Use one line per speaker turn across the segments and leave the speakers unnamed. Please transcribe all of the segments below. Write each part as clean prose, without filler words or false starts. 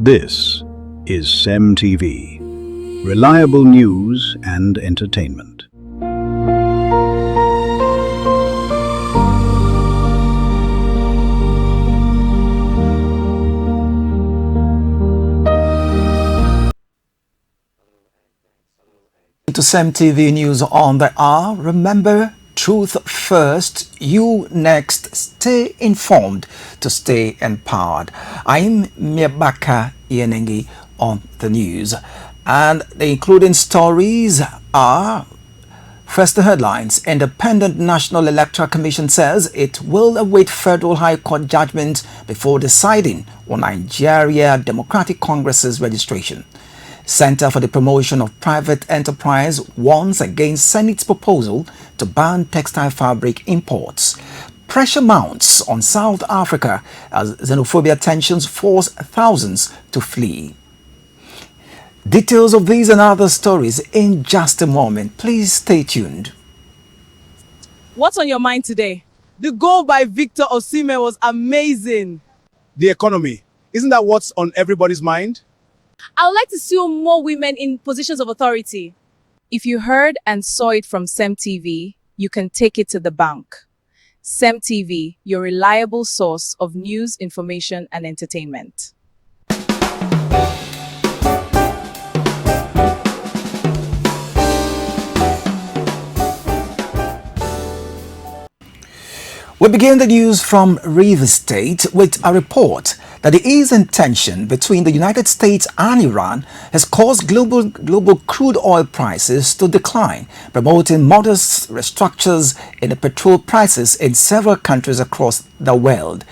This is CEMTV, reliable news and entertainment.
To CEMTV News on the hour. Remember, truth first, you next. Stay informed to stay empowered. I'm Miabaka Yenengi on the news. And the including stories are: first, the headlines. Independent National Electoral Commission says it will await Federal High Court judgment before deciding on Nigeria Democratic Congress's registration. Center for the Promotion of Private Enterprise warns against Senate's proposal to ban textile fabric imports. Pressure mounts on South Africa as xenophobia tensions force thousands to flee. Details of these and other stories in just a moment. Please stay tuned.
What's on your mind today? The goal by Victor Osimhen was amazing.
The economy, isn't that what's on everybody's mind?
I would like to see more women in positions of authority. If you heard and saw it from CEMTV, you can take it to the bank. CEMTV, your reliable source of news, information, and entertainment.
We begin the news from Rivers State with a report that the ease in tension between the United States and Iran has caused global crude oil prices to decline, promoting modest restructures in the petrol prices in several countries across the world.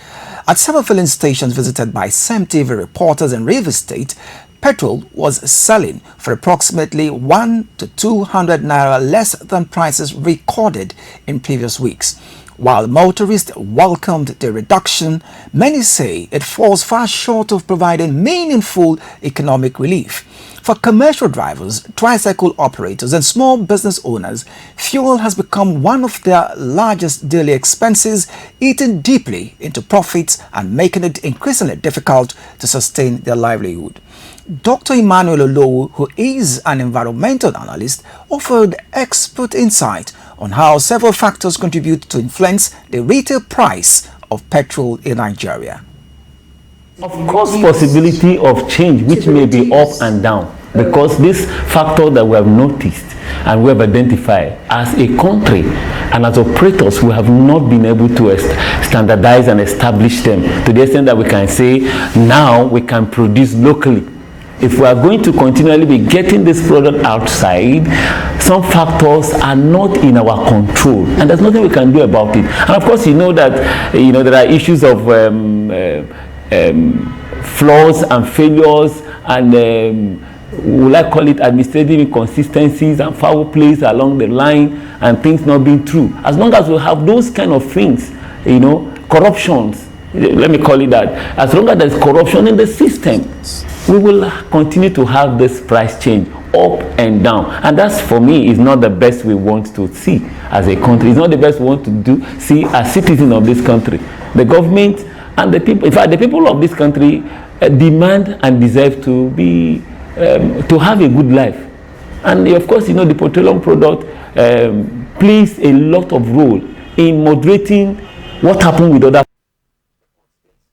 At several filling stations visited by CEMTV reporters in Rivers State, petrol was selling for approximately 100 to 200 naira less than prices recorded in previous weeks. While motorists welcomed the reduction, many say it falls far short of providing meaningful economic relief. For commercial drivers, tricycle operators, and small business owners, fuel has become one of their largest daily expenses, eating deeply into profits and making it increasingly difficult to sustain their livelihood. Dr. Emmanuel Olowu, who is an environmental analyst, offered expert insight on how several factors contribute to influence the retail price of petrol in Nigeria.
Of course, possibility of change, which may be up and down, because this factor that we have noticed and we have identified as a country and as operators, we have not been able to standardize and establish them to the extent that we can say now we can produce locally. If we are going to continually be getting this product outside, some factors are not in our control, and there's nothing we can do about it. And of course, you know that there are issues of flaws and failures, and will I call it administrative inconsistencies and foul plays along the line, and things not being true. As long as we have those kind of things, corruptions, let me call it that, as long as there's corruption in the system, we will continue to have this price change up and down. And that's, for me, is not the best we want to see as a country. It's not the best we want to see as citizens of this country. The government and the people, in fact, the people of this country demand and deserve to be, to have a good life. And of course, the petroleum product plays a lot of role in moderating what happened with other.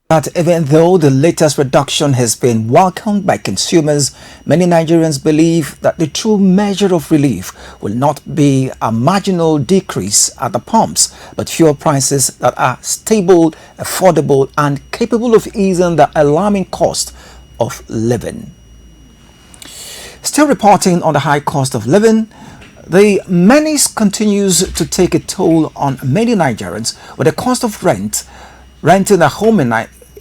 But even though the latest reduction has been welcomed by consumers, many Nigerians believe that the true measure of relief will not be a marginal decrease at the pumps, but fuel prices that are stable, affordable, and capable of easing the alarming cost of living. Still reporting on the high cost of living, the menace continues to take a toll on many Nigerians, with the cost of renting a home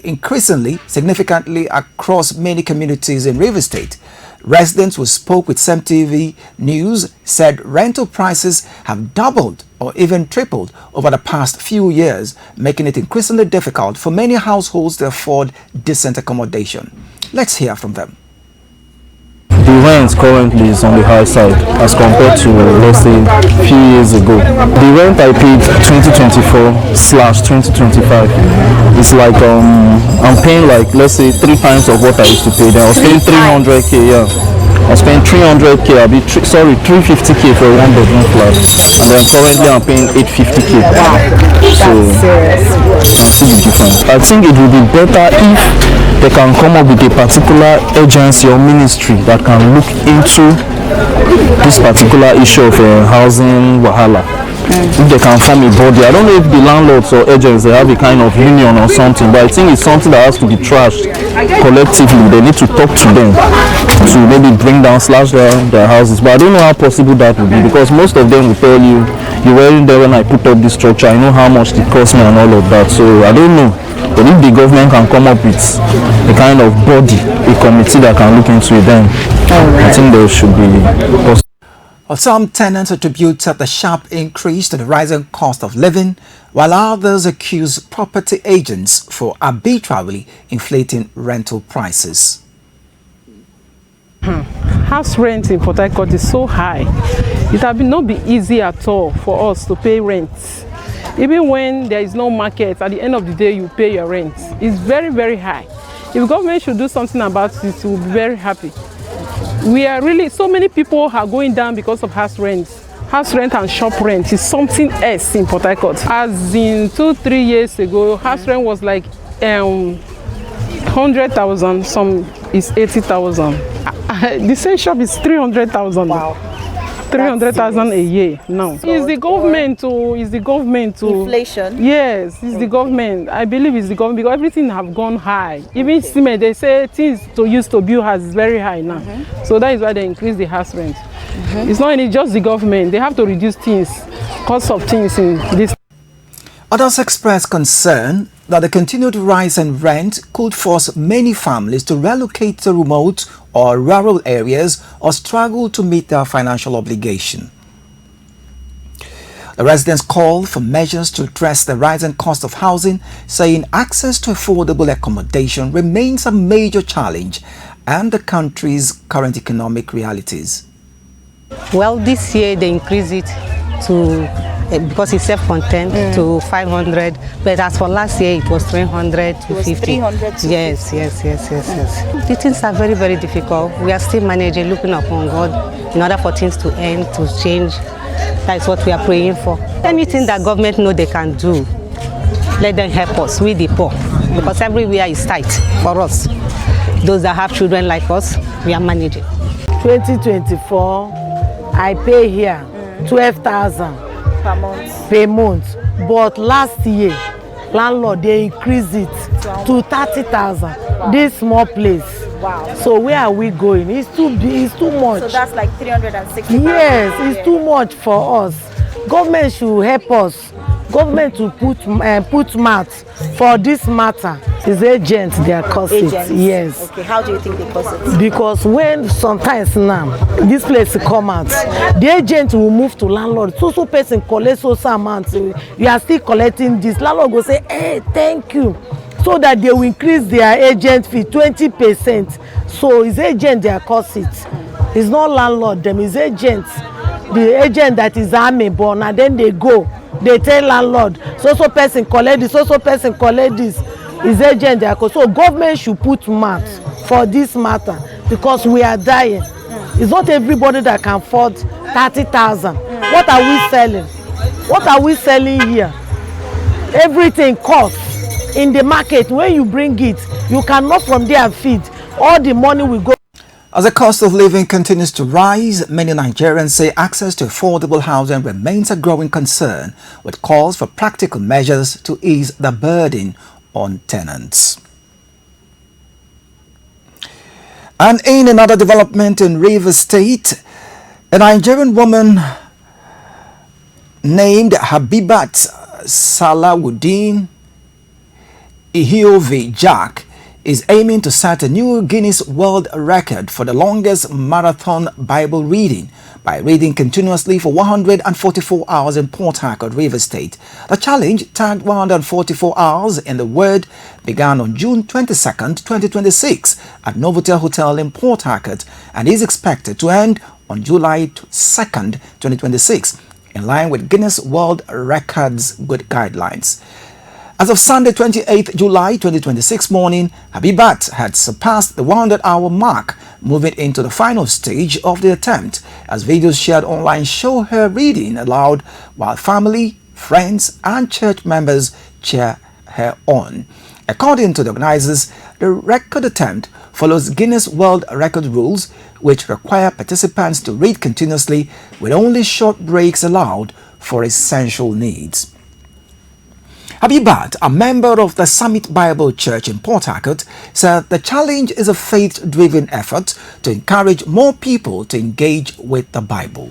increasingly significantly across many communities in Rivers State. Residents who spoke with CEMTV News said rental prices have doubled or even tripled over the past few years, making it increasingly difficult for many households to afford decent accommodation. Let's hear from them.
the rent currently is on the high side as compared to, let's say, a few years ago. The rent I paid 2024/2025 is like I'm paying like, let's say, 3 times of what I used to pay. Then I was paying 300k. Yeah, I was paying 300k. I'll be 350k for a 1-bedroom flat, and then currently I'm paying 850k. So I see the difference. I think it would be better if they can come up with a particular agency or ministry that can look into this particular issue of housing wahala. If they can form a body, I don't know if the landlords or agents, they have a kind of union or something, but I think it's something that has to be trashed collectively. They need to talk to them to maybe bring down, slash their houses. But I don't know how possible that would be, because most of them will tell you, you weren't there when I put up this structure, I know how much it cost me and all of that. So I don't know. But if the government can come up with a kind of body, a committee that can look into it, then I think there should be possible.
Some tenants attributed the sharp increase to the rising cost of living, while others accuse property agents for arbitrarily inflating rental prices.
House rent in Port Harcourt is so high. It has not been easy at all for us to pay rent. Even when there is no market, at the end of the day you pay your rent. It's very, very high. If government should do something about it, we'll be very happy. We are really, so many people are going down because of house rent. House rent and shop rent is something else in Port Harcourt. As in 2-3 years ago, house rent was like 100,000, some is 80,000. The same shop is 300,000. Wow. 300,000 a year now. It's the government to, inflation? Yes, it's the government. I believe it's the government, because everything have gone high. Even cement, they say things to use to build house is very high now. So that is why they increase the house rent. It's not only just the government. They have to reduce things, cost of things in this.
Others expressed concern that the continued rise in rent could force many families to relocate to remote or rural areas or struggle to meet their financial obligation. The residents called for measures to address the rising cost of housing, saying access to affordable accommodation remains a major challenge and the country's current economic realities.
Well, this year they increased it to, because it's self-contained, to 500, but as for last year it was 300 to 50. 300 to yes, 50. Yes. The things are very, very difficult. We are still managing, looking upon God in order for things to end, to change. That is what we are praying for. Anything that government know they can do, let them help us, we the poor, because everywhere is tight for us. Those that have children like us, we are managing.
2024, I pay here 12,000 per month. But last year, landlord, they increased it to 30,000. This small place.
Wow.
So where are we going? It's too big, it's too much.
So that's like 360.
Yes, it's too much for us. Government should help us. Government to put mouth for this matter. It's agents they are causing it. Yes.
Okay, how do you think they cause it?
Because when sometimes now this place come out, the agent will move to landlord. So person collects so amount. You are still collecting this. Landlord will say, hey, thank you. So that they will increase their agent fee 20%. So it's agent they are causing it. It's not landlord, them is agents. The agent that is army born, and then they go. They tell landlord, so person collect this, so person collect this. Is agent there. So government should put mouth for this matter, because we are dying. It's not everybody that can afford 30,000. What are we selling? What are we selling here? Everything costs in the market. When you bring it, you cannot from there feed. All the money will go.
As the cost of living continues to rise, many Nigerians say access to affordable housing remains a growing concern, with calls for practical measures to ease the burden on tenants. And in another development in Rivers State, a Nigerian woman named Habibat Salawuddin Ihiovi Jack is aiming to set a new Guinness World Record for the longest marathon Bible reading by reading continuously for 144 hours in Port Harcourt, Rivers State. The challenge, tagged 144 hours in the Word, began on June 22, 2026 at Novotel Hotel in Port Harcourt and is expected to end on July 2nd, 2026, in line with Guinness World Records good guidelines. As of Sunday, 28th July 2026 morning, Habibat had surpassed the 100-hour mark, moving into the final stage of the attempt, as videos shared online show her reading aloud while family, friends, and church members cheer her on. According to the organizers, the record attempt follows Guinness World Record rules, which require participants to read continuously with only short breaks allowed for essential needs. Habibat, a member of the Summit Bible Church in Port Harcourt, said the challenge is a faith-driven effort to encourage more people to engage with the Bible.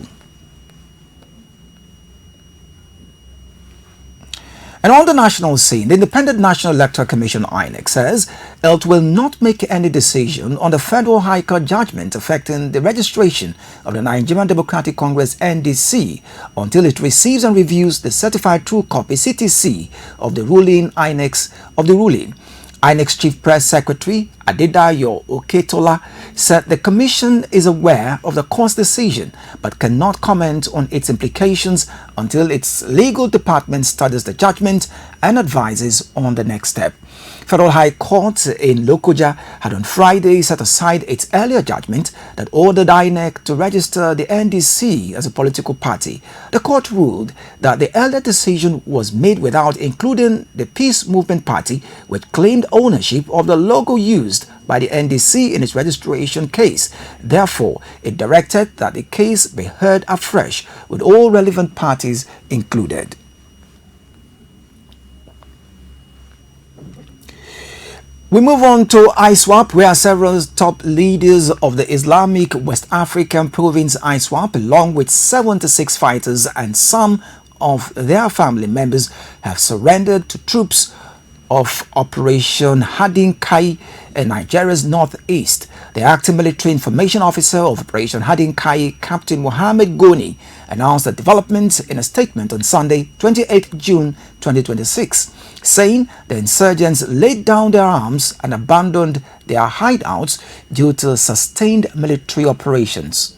And on the national scene, the Independent National Electoral Commission (INEC) says it will not make any decision on the Federal High Court judgment affecting the registration of the Nigerian Democratic Congress (NDC) until it receives and reviews the certified true copy (CTC) of the ruling. INEC's Chief Press Secretary Adedayo Oketola said the Commission is aware of the court's decision but cannot comment on its implications until its legal department studies the judgment and advises on the next step. Federal High Court in Lokoja had on Friday set aside its earlier judgment that ordered INEC to register the NDC as a political party. The court ruled that the earlier decision was made without including the Peace Movement Party, which claimed ownership of the logo used by the NDC in its registration case. Therefore, it directed that the case be heard afresh with all relevant parties included. We move on to ISWAP, where several top leaders of the Islamic West African province ISWAP, along with 76 fighters and some of their family members, have surrendered to troops of Operation Hadin Kai in Nigeria's northeast. The acting military information officer of Operation Hadin Kai, Captain Mohammed Goni, announced the development in a statement on Sunday, 28 June 2026, saying the insurgents laid down their arms and abandoned their hideouts due to sustained military operations.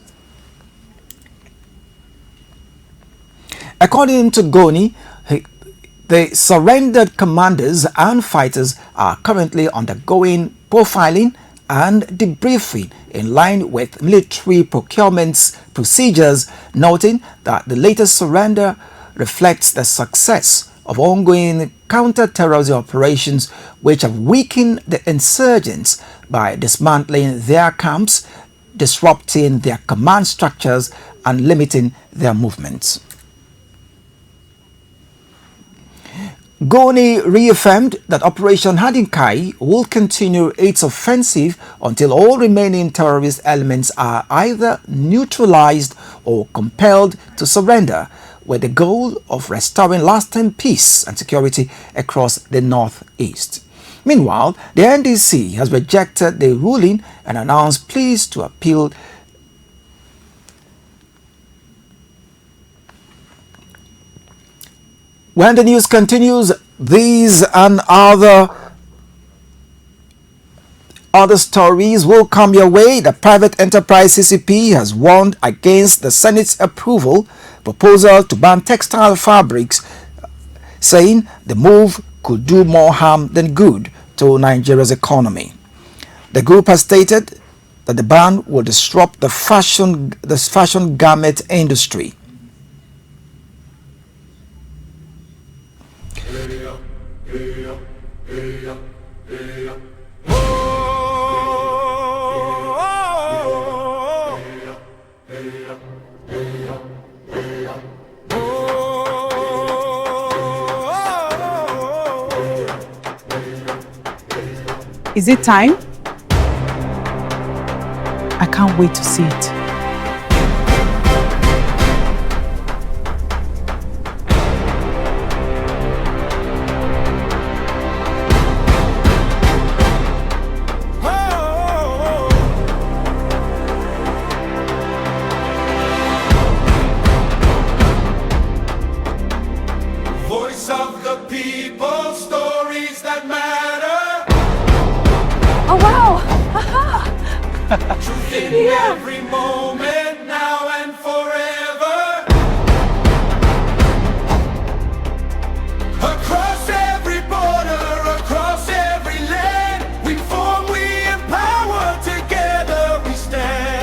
According to Goni, the surrendered commanders and fighters are currently undergoing profiling and debriefing in line with military procurement's procedures, noting that the latest surrender reflects the success of ongoing counter-terrorism operations which have weakened the insurgents by dismantling their camps, disrupting their command structures, and limiting their movements. Goni reaffirmed that Operation Hadin Kai will continue its offensive until all remaining terrorist elements are either neutralized or compelled to surrender, with the goal of restoring lasting peace and security across the northeast. Meanwhile, the NDC has rejected the ruling and announced pleas to appeal. When the news continues, these and other stories will come your way. The private enterprise CCP has warned against the Senate's approval proposal to ban textile fabrics, saying the move could do more harm than good to Nigeria's economy. The group has stated that the ban will disrupt the fashion garment industry.
Is it time? I can't wait to see it.
people, stories that matter.
Oh, wow! Haha!
Truth in every moment, now and forever. Across every border, across every land, we form, we empower, together we stand.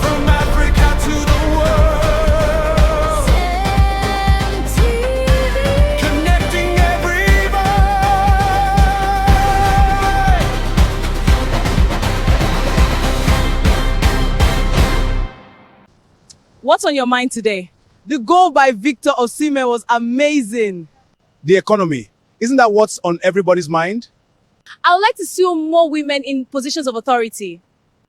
From Africa to the world, connecting everybody.
What's on your mind today?
The goal by Victor Osimhen was amazing. The economy. Isn't that what's on everybody's mind?
I would like to see more women in positions of authority.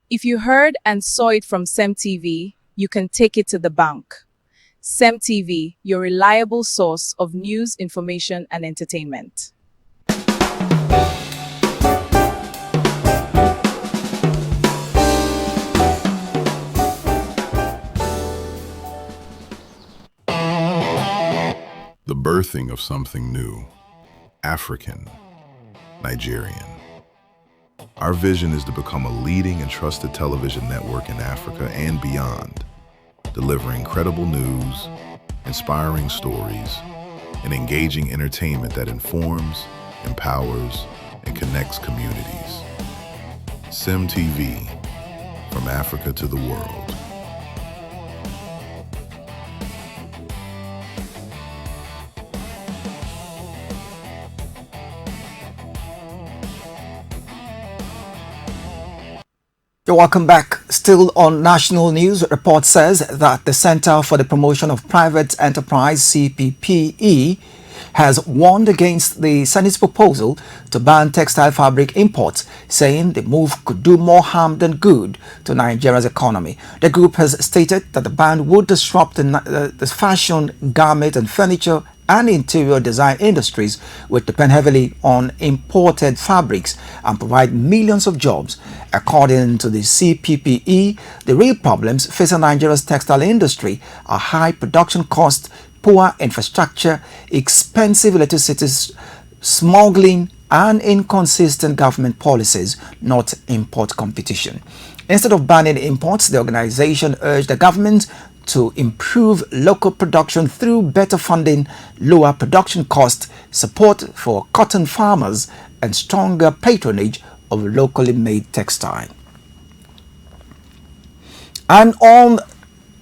If you heard and saw it from CEMTV, you can take it to the bank. CEMTV, your reliable source of news, information, and entertainment.
The birthing of something new, African, Nigerian. Our vision is to become a leading and trusted television network in Africa and beyond, delivering credible news, inspiring stories, and engaging entertainment that informs, empowers, and connects communities. CEMTV, from Africa to the world.
Welcome back. Still on national news, report says that the Center for the Promotion of Private Enterprise, CPPE, has warned against the Senate's proposal to ban textile fabric imports, saying the move could do more harm than good to Nigeria's economy. The group has stated that the ban would disrupt the fashion, garment and furniture and interior design industries, which depend heavily on imported fabrics and provide millions of jobs. According to the CPPE, the real problems facing Nigeria's textile industry are high production costs, poor infrastructure, expensive electricity, smuggling, and inconsistent government policies, not import competition. Instead of banning imports, the organization urged the government to improve local production through better funding, lower production costs, support for cotton farmers, and stronger patronage of locally made textile. And on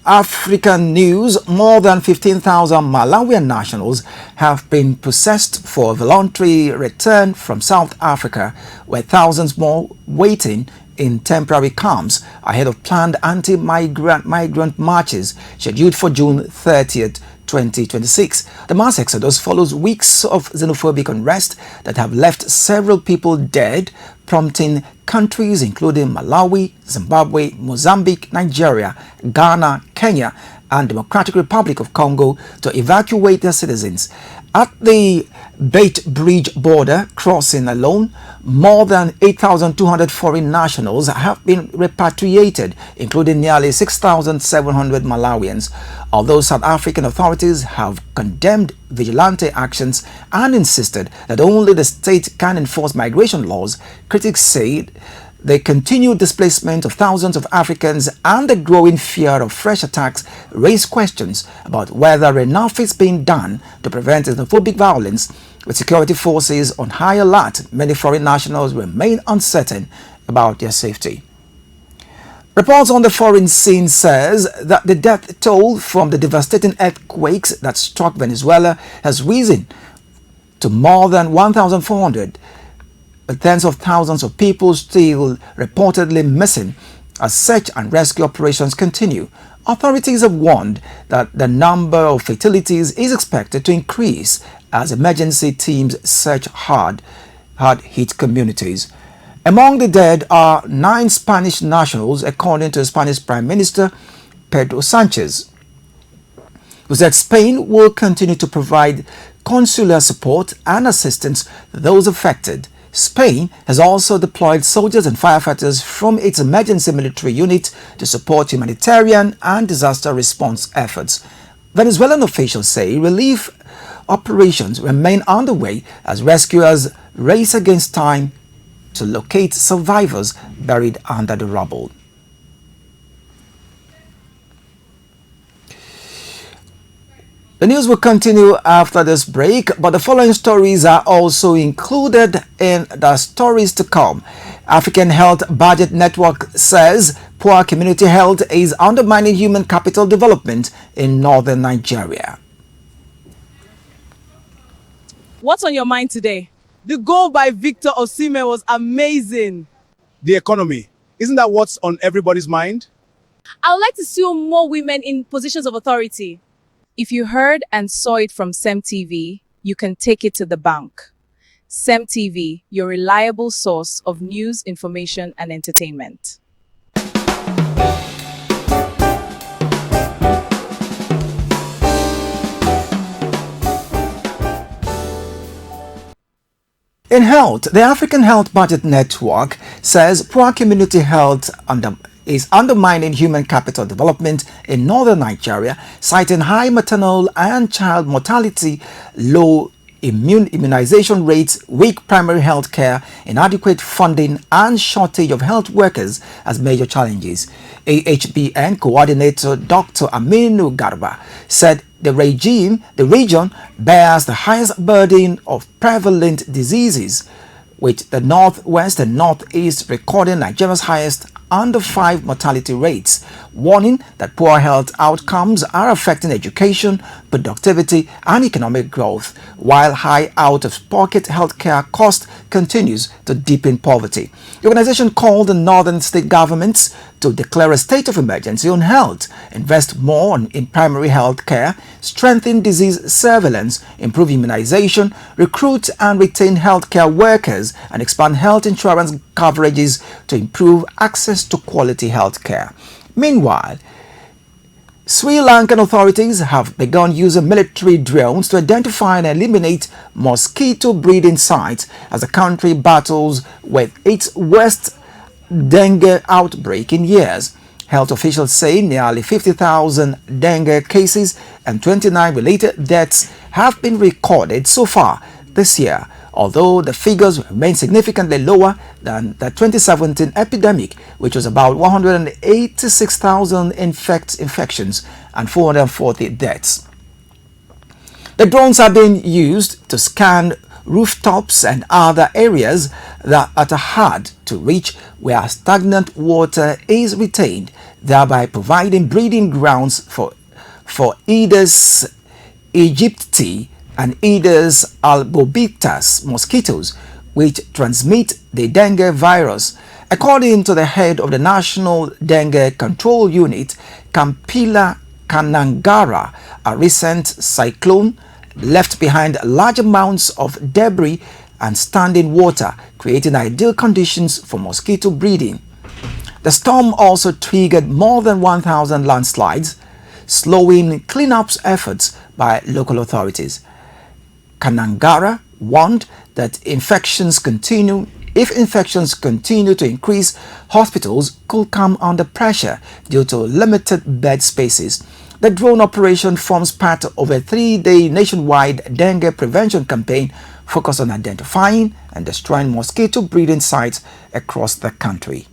African news, more than 15,000 Malawian nationals have been processed for voluntary return from South Africa, where thousands more waiting in temporary camps ahead of planned anti-migrant marches scheduled for June 30th, 2026. The mass exodus follows weeks of xenophobic unrest that have left several people dead, prompting countries including Malawi, Zimbabwe, Mozambique, Nigeria, Ghana, Kenya, and Democratic Republic of Congo to evacuate their citizens. At the Beit Bridge border crossing alone, more than 8,200 foreign nationals have been repatriated, including nearly 6,700 Malawians. Although South African authorities have condemned vigilante actions and insisted that only the state can enforce migration laws, critics say the continued displacement of thousands of Africans and the growing fear of fresh attacks raise questions about whether enough is being done to prevent xenophobic violence. With security forces on high alert, many foreign nationals remain uncertain about their safety. Reports on the foreign scene says that the death toll from the devastating earthquakes that struck Venezuela has risen to more than 1,400. But tens of thousands of people still reportedly missing as search and rescue operations continue. Authorities have warned that the number of fatalities is expected to increase as emergency teams search hard-hit communities. Among the dead are 9 Spanish nationals, according to Spanish Prime Minister Pedro Sanchez, who said Spain will continue to provide consular support and assistance to those affected. Spain has also deployed soldiers and firefighters from its emergency military unit to support humanitarian and disaster response efforts. Venezuelan officials say relief operations remain underway as rescuers race against time to locate survivors buried under the rubble. The news will continue after this break, but the following stories are also included in the stories to come. African Health Budget Network says poor community health is undermining human capital development in northern Nigeria.
What's on your mind today?
The goal by Victor Osimhen was amazing. The economy. Isn't that what's on everybody's mind?
I would like to see more women in positions of authority. If you heard and saw it from CEMTV, you can take it to the bank. CEMTV, your reliable source of news, information, and entertainment.
In health, the African Health Budget Network says poor community health is undermining human capital development in northern Nigeria, citing high maternal and child mortality, low immunization rates, weak primary health care, inadequate funding, and shortage of health workers as major challenges. AHBN coordinator Dr. Aminu Garba said the region bears the highest burden of prevalent diseases, with the northwest and northeast recording Nigeria's highest under 5 mortality rates, warning that poor health outcomes are affecting education, productivity, and economic growth, while high out-of-pocket healthcare cost continues to deepen poverty. The organization called the northern state governments to declare a state of emergency on health, invest more in primary health care, strengthen disease surveillance, improve immunization, recruit and retain healthcare workers, and expand health insurance coverages to improve access to quality health care. Meanwhile, Sri Lankan authorities have begun using military drones to identify and eliminate mosquito breeding sites as the country battles with its worst dengue outbreak in years. Health officials say nearly 50,000 dengue cases and 29 related deaths have been recorded so far this year, although the figures remain significantly lower than the 2017 epidemic, which was about 186,000 infections and 440 deaths. The drones are being used to scan rooftops and other areas that are hard to reach where stagnant water is retained, thereby providing breeding grounds for Aedes aegypti and Aedes albopictus mosquitoes, which transmit the dengue virus. According to the head of the National Dengue Control Unit, Kampila Kanangara, a recent cyclone left behind large amounts of debris and standing water, creating ideal conditions for mosquito breeding. The storm also triggered more than 1,000 landslides, slowing cleanup efforts by local authorities. Kanangara warned that if infections continue to increase, hospitals could come under pressure due to limited bed spaces. The drone operation forms part of a 3-day nationwide dengue prevention campaign focused on identifying and destroying mosquito breeding sites across the country.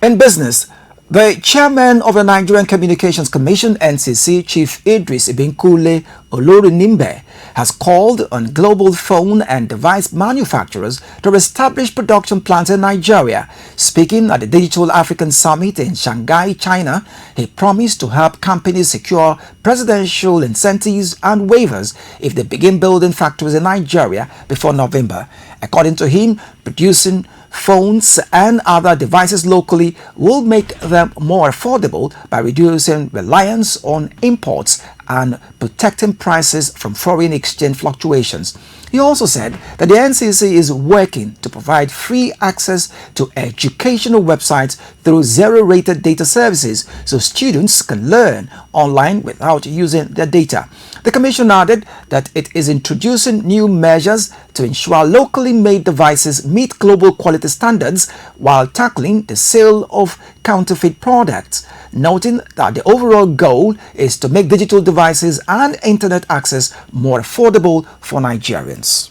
In business, the chairman of the Nigerian Communications Commission, NCC, Chief Idris Ibinkule Olorinimbe, has called on global phone and device manufacturers to establish production plants in Nigeria. Speaking at the Digital African Summit in Shanghai, China, he promised to help companies secure presidential incentives and waivers if they begin building factories in Nigeria before November. According to him, producing phones and other devices locally will make them more affordable by reducing reliance on imports and protecting prices from foreign exchange fluctuations. He also said that the NCC is working to provide free access to educational websites through zero-rated data services so students can learn online without using their data. The Commission added that it is introducing new measures to ensure locally made devices meet global quality standards while tackling the sale of counterfeit products, noting that the overall goal is to make digital devices and internet access more affordable for Nigerians.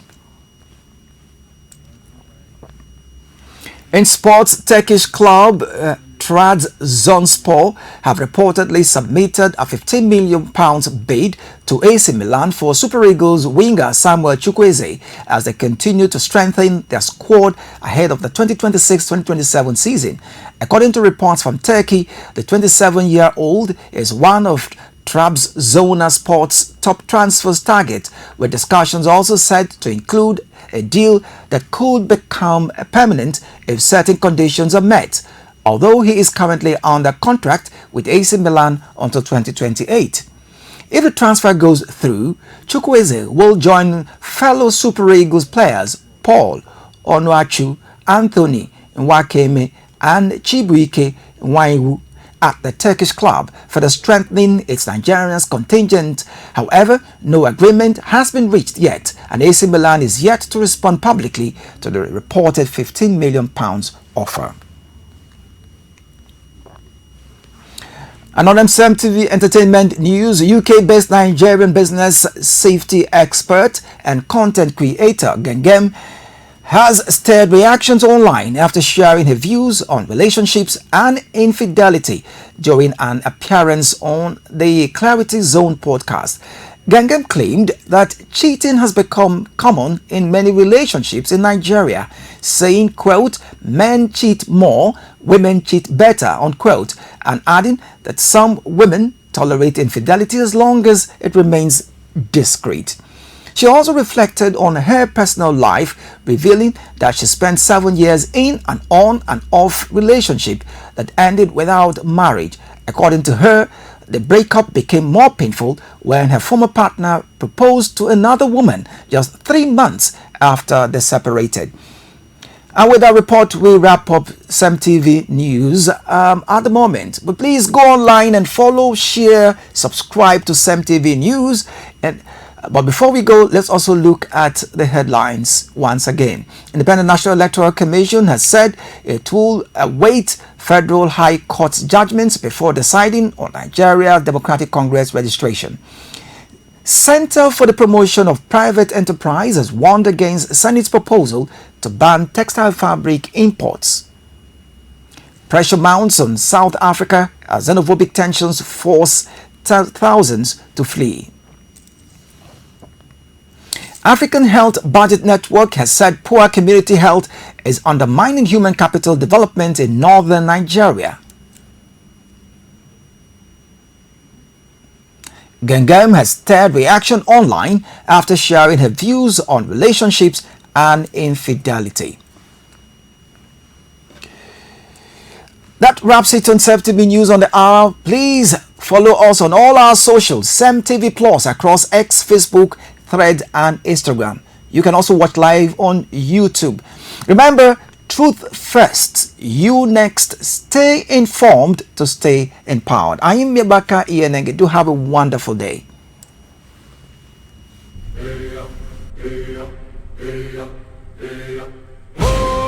In sports, Turkish club Trabzonspor have reportedly submitted a £15 million bid to AC Milan for Super Eagles winger Samuel Chukwueze as they continue to strengthen their squad ahead of the 2026-2027 season. According to reports from Turkey, the 27-year-old is one of Trabzonspor's top transfers target, with discussions also said to include a deal that could become permanent if certain conditions are met, although he is currently under contract with AC Milan until 2028. If the transfer goes through, Chukwueze will join fellow Super Eagles players Paul Onuachu, Anthony Nwakeme and Chibuike Nwaiwu at the Turkish club for the strengthening its Nigerian contingent. However, no agreement has been reached yet, and AC Milan is yet to respond publicly to the reported £15 million offer. And on CEMTV Entertainment News, UK-based Nigerian business safety expert and content creator Gengem has stirred reactions online after sharing her views on relationships and infidelity during an appearance on the Clarity Zone podcast. Gengem claimed that cheating has become common in many relationships in Nigeria, saying, quote, "Men cheat more, women cheat better," unquote, and adding that some women tolerate infidelity as long as it remains discreet. She also reflected on her personal life, revealing that she spent 7 years in an on and off relationship that ended without marriage. According to her, the breakup became more painful when her former partner proposed to another woman just 3 months after they separated. And with that report, we wrap up CEMTV News at the moment. But please go online and follow, share, subscribe to CEMTV News. But before we go, let's also look at the headlines once again. Independent National Electoral Commission has said it will await Federal High Court's judgments before deciding on Nigeria Democratic Congress registration. Center for the Promotion of Private Enterprise has warned against Senate's proposal to ban textile fabric imports. Pressure mounts on South Africa as xenophobic tensions force thousands to flee. African Health Budget Network has said poor community health is undermining human capital development in northern Nigeria. Gengem has stirred reaction online after sharing her views on relationships and infidelity. That wraps it on CEMTV News on the hour. Please follow us on all our socials, CEMTVPLUS across X, Facebook, Thread and Instagram. You can also watch live on YouTube. Remember, truth first, you next. Stay informed to stay empowered. I am Mebaka Iyenenge. Do have a wonderful day.
Oh